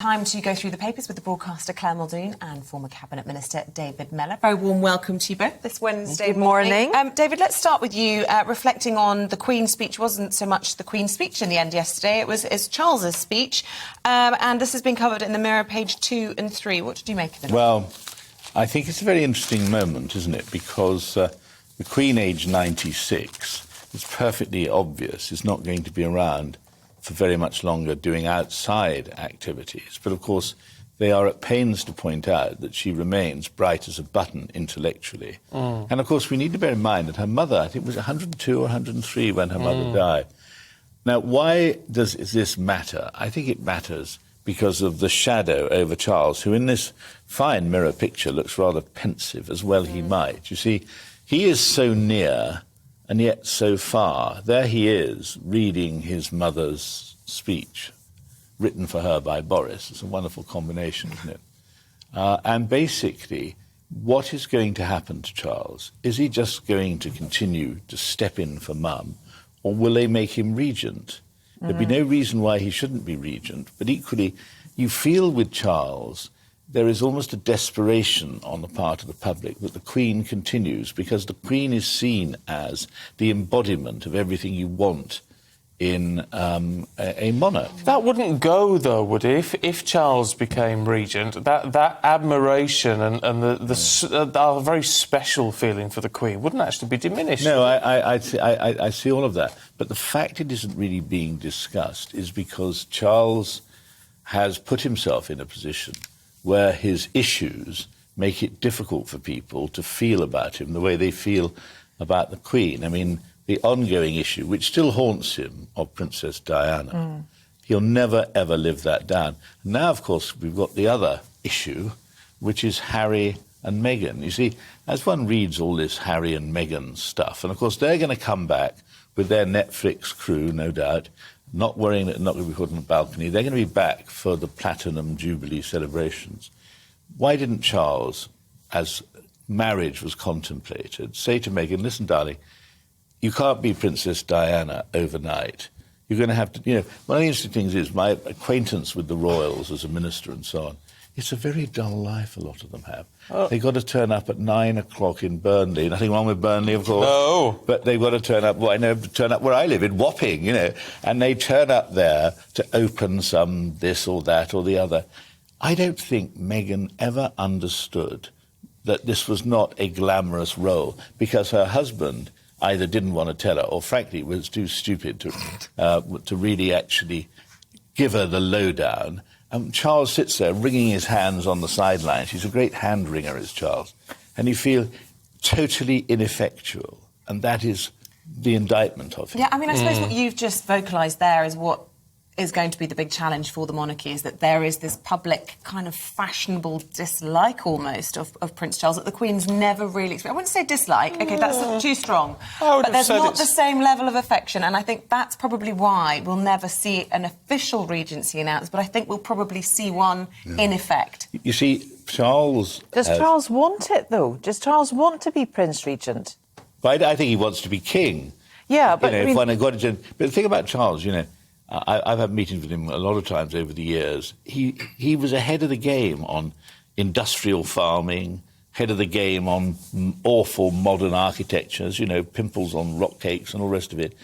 Time to go through the papers with the broadcaster Clare Muldoon and former Cabinet Minister David Mellor. Very warm welcome to you both this Wednesday Good morning. David, let's start with you. Reflecting on the Queen's speech, wasn't so much the Queen's speech in the end yesterday, it's Charles's speech. And this has been covered in the Mirror, page 2 and 3. What did you make of it? Well, I think it's a very interesting moment, isn't it? Because the Queen, aged 96, it's perfectly obvious is not going to be around for very much longer doing outside activities. But, of course, they are at pains to point out that she remains bright as a button intellectually. And, of course, we need to bear in mind that her mother, I think, was 102 or 103 when her mother died. Now, why does this matter? I think it matters because of the shadow over Charles, who in this fine Mirror picture looks rather pensive, as well he might. You see, he is so near and yet so far. There he is, reading his mother's speech, written for her by Boris. It's a wonderful combination, isn't it? And basically, what is going to happen to Charles? Is he just going to continue to step in for Mum, or will they make him regent? There'd be no reason why he shouldn't be regent, but equally, you feel with Charles there is almost a desperation on the part of the public that the Queen continues, because the Queen is seen as the embodiment of everything you want in a monarch. That wouldn't go, though, would it? If Charles became regent, that admiration and the very special feeling for the Queen wouldn't actually be diminished. No, I see all of that. But the fact it isn't really being discussed is because Charles has put himself in a position where his issues make it difficult for people to feel about him the way they feel about the Queen. I mean, the ongoing issue, which still haunts him, of Princess Diana, he'll never, ever live that down. Now, of course, we've got the other issue, which is Harry and Meghan. You see, as one reads all this Harry and Meghan stuff, and, of course, they're going to come back with their Netflix crew, no doubt, not worrying that they're not going to be put on the balcony. They're going to be back for the Platinum Jubilee celebrations. Why didn't Charles, as marriage was contemplated, say to Meghan, listen, darling, you can't be Princess Diana overnight. You're going to have to, one of the interesting things is my acquaintance with the royals as a minister and so on. It's a very dull life a lot of them have. They've got to turn up at 9 o'clock in Burnley. Nothing wrong with Burnley, of course. No. But they've got to turn up, turn up where I live, in Wapping, And they turn up there to open some this or that or the other. I don't think Meghan ever understood that this was not a glamorous role, because her husband either didn't want to tell her or, frankly, was too stupid to really actually give her the lowdown. And Charles sits there wringing his hands on the sidelines. He's a great hand wringer, is Charles. And you feel totally ineffectual. And that is the indictment of him. Yeah, I mean, I suppose what you've just vocalised there is what is going to be the big challenge for the monarchy, is that there is this public kind of fashionable dislike almost of Prince Charles that the Queen's never really experienced. I wouldn't say dislike, OK, that's too strong. But there's not the same level of affection, and I think that's probably why we'll never see an official regency announced, but I think we'll probably see one in effect. You see, Charles... Does Charles want it, though? Does Charles want to be Prince Regent? I think he wants to be king. Yeah, but... But the thing about Charles, I've had meetings with him a lot of times over the years. He was ahead of the game on industrial farming, ahead of the game on awful modern architectures, pimples on rock cakes and all the rest of it.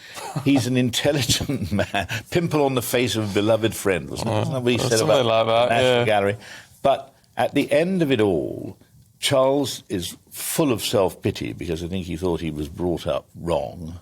He's an intelligent man. Pimple on the face of a beloved friend, wasn't it? Isn't that what he said about like that, National Gallery? But at the end of it all, Charles is full of self-pity, because I think he thought he was brought up wrong,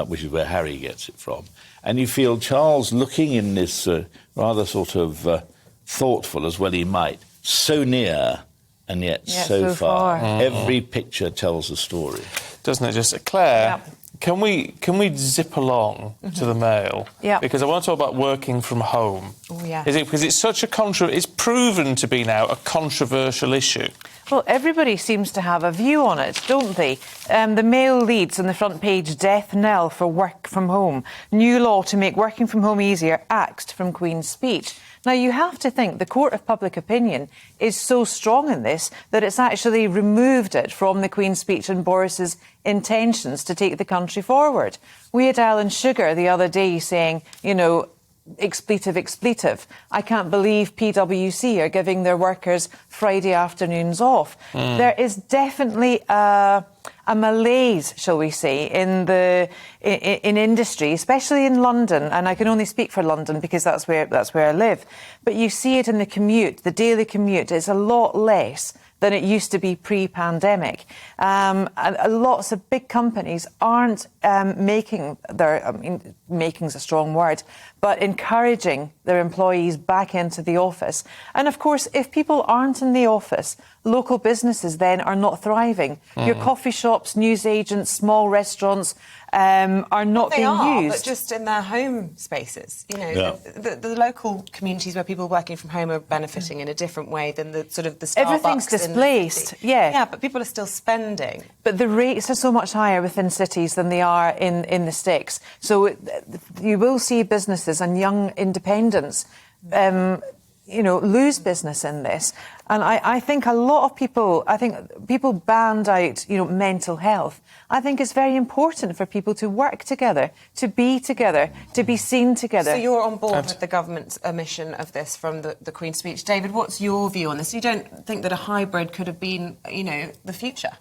which is where Harry gets it from. And you feel Charles looking in this rather sort of thoughtful, as well he might, so near and yet so far. Every picture tells a story. Doesn't it just... Claire, can we zip along to the Mail? Yeah. Because I want to talk about working from home. Oh, yeah. Is it because it's such a it's proven to be now a controversial issue? Well, everybody seems to have a view on it, don't they? The Mail leads on the front page, death knell for work from home. New law to make working from home easier, axed from Queen's speech. Now, you have to think the court of public opinion is so strong in this that it's actually removed it from the Queen's speech and Boris's intentions to take the country forward. We had Alan Sugar the other day saying, expletive. I can't believe PwC are giving their workers Friday afternoons off. There is definitely a malaise, shall we say, in industry, especially in London, and I can only speak for London because that's where I live. But you see it in the commute, the daily commute. It's a lot less than it used to be pre-pandemic. Lots of big companies aren't making's a strong word, but encouraging their employees back into the office. And of course, if people aren't in the office, local businesses then are not thriving. Your coffee shops, newsagents, small restaurants are not being used. But just in their home spaces. You know, the local communities where people working from home are benefiting in a different way than the sort of the Starbucks. Everything's displaced, yeah. Yeah, but people are still spending. But the rates are so much higher within cities than they are in the sticks. So you will see businesses and young independents lose business in this. And I think a lot of people, people band out, mental health. I think it's very important for people to work together, to be seen together. So you're on board with the government's omission of this from the Queen's speech. David, what's your view on this? You don't think that a hybrid could have been, the future?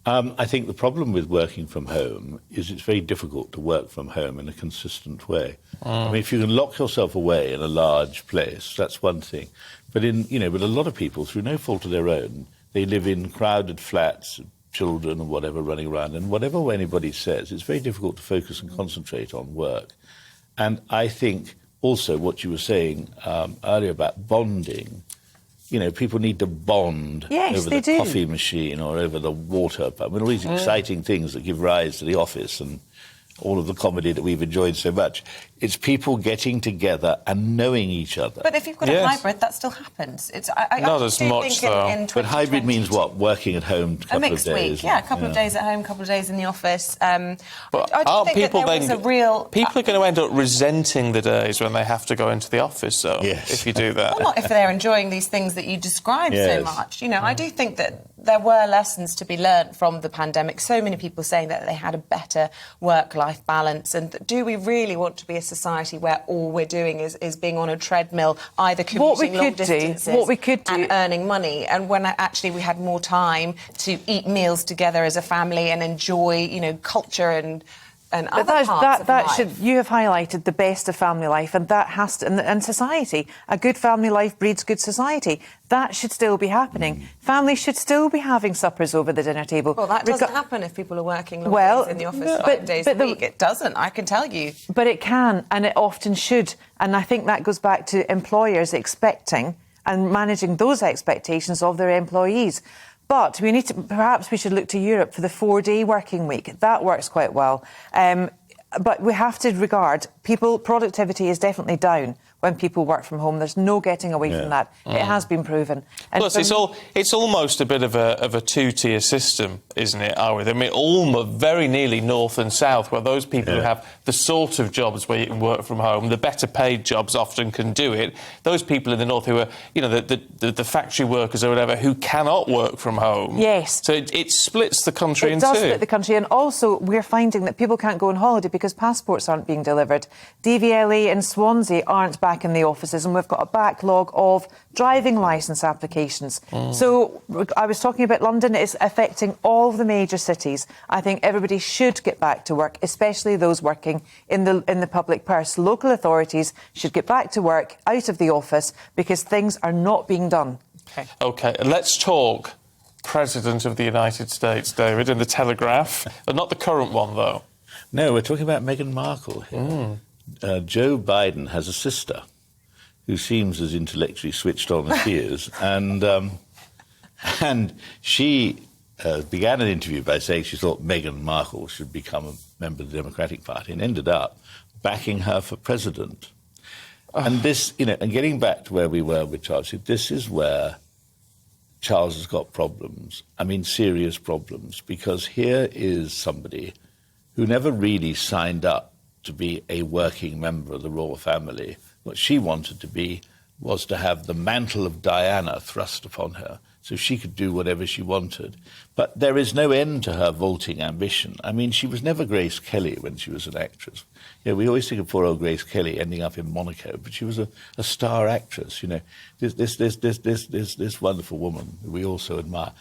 I think the problem with working from home is it's very difficult to work from home in a consistent way. I mean, if you can lock yourself away in a large place, that's one thing. But but a lot of people, through no fault of their own, they live in crowded flats, children and whatever running around, and whatever anybody says, it's very difficult to focus and concentrate on work. And I think also what you were saying earlier about bonding. People need to bond over the coffee machine or over the water pump. I mean, all these exciting things that give rise to the office and all of the comedy that we've enjoyed so much. It's people getting together and knowing each other. But if you've got a hybrid, that still happens. Not as much, though. But hybrid means what? Working at home a couple of days? A mixed week, a couple of days at home, a couple of days in the office. But I do think people that there was a real... People are going to end up resenting the days when they have to go into the office, though, if you do that. Well, not if they're enjoying these things that you described so much. I do think that there were lessons to be learnt from the pandemic. So many people saying that they had a better work-life balance. And do we really want to be a society where all we're doing is being on a treadmill, either commuting long distances and earning money? And when actually we had more time to eat meals together as a family and enjoy, culture and other parts of life. You have highlighted the best of family life, and that has to, and society. A good family life breeds good society. That should still be happening. Families should still be having suppers over the dinner table. Well, that doesn't happen if people are working long days in the office 5 days a week. It doesn't, I can tell you. But it can, and it often should. And I think that goes back to employers expecting and managing those expectations of their employees. But perhaps we should look to Europe for the 4-day working week. That works quite well. But we have to regard productivity is definitely down when people work from home. There's no getting away from that. It has been proven. And plus, it's almost a bit of a two-tier system, isn't it, I mean, almost very nearly north and south, where those people who have the sort of jobs where you can work from home, the better paid jobs often can do it. Those people in the north who are, the factory workers or whatever, who cannot work from home. Yes. So it splits the country in two. It does split the country, and also we're finding that people can't go on holiday because passports aren't being delivered. DVLA and Swansea aren't back in the offices, and we've got a backlog of driving licence applications. So I was talking about London. It's affecting all of the major cities. I think everybody should get back to work, especially those working in the public purse. Local authorities should get back to work, out of the office, because things are not being done. OK, let's talk President of the United States, David, in the Telegraph. Not the current one, though. No, we're talking about Meghan Markle here. Joe Biden has a sister who seems as intellectually switched on as he is, and she began an interview by saying she thought Meghan Markle should become a member of the Democratic Party, and ended up backing her for president. And this, and getting back to where we were with Charles, this is where Charles has got problems. I mean, serious problems, because here is somebody who never really signed up to be a working member of the royal family. What she wanted to be was to have the mantle of Diana thrust upon her. so she could do whatever she wanted. But there is no end to her vaulting ambition. I mean, she was never Grace Kelly when she was an actress. You know, we always think of poor old Grace Kelly ending up in Monaco, but she was a star actress. You know, this wonderful woman that we also admire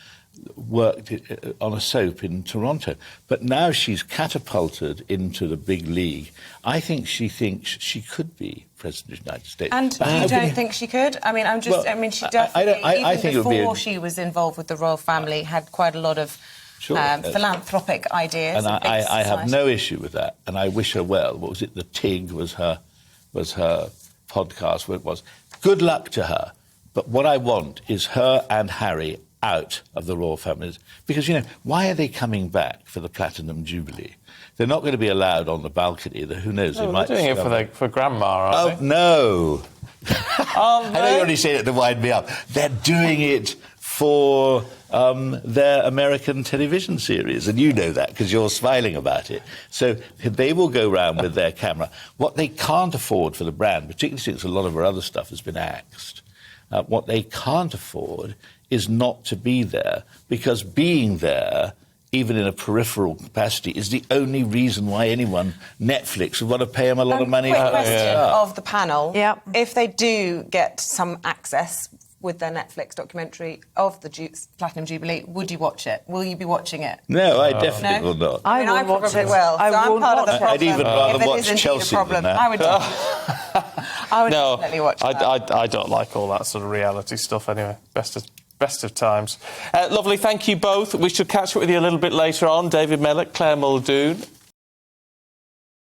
worked on a soap in Toronto, but now she's catapulted into the big league. I think she thinks she could be President of the United States. And you don't think she could? I mean, she definitely, I think even before she was involved with the royal family, had quite a lot of philanthropic ideas. And I have no issue with that, and I wish her well. What was it? The TIG was her podcast, where it was. Good luck to her. But what I want is her and Harry out of the royal families. Because, you know, why are they coming back for the Platinum Jubilee? They're not going to be allowed on the balcony. Who knows? No, they're doing it for Grandma, aren't they? No. Oh, no. I know you already said it to wind me up. They're doing it for their American television series, and you know that because you're smiling about it. So they will go round with their camera. What they can't afford for the brand, particularly since a lot of her other stuff has been axed, what they can't afford is not to be there, because being there, even in a peripheral capacity, is the only reason why anyone, Netflix, would want to pay them a lot of money. Quick question of the panel. Yeah. If they do get some access with their Netflix documentary of the Platinum Jubilee, would you watch it? Will you be watching it? No, I definitely will not. I probably will. So I'm part of the problem. I'd even rather watch If it is Chelsea a problem, than that. I would definitely watch that. I don't like all that sort of reality stuff anyway. Best of times. Lovely, thank you both. We should catch up with you a little bit later on. David Mellor, Clare Muldoon.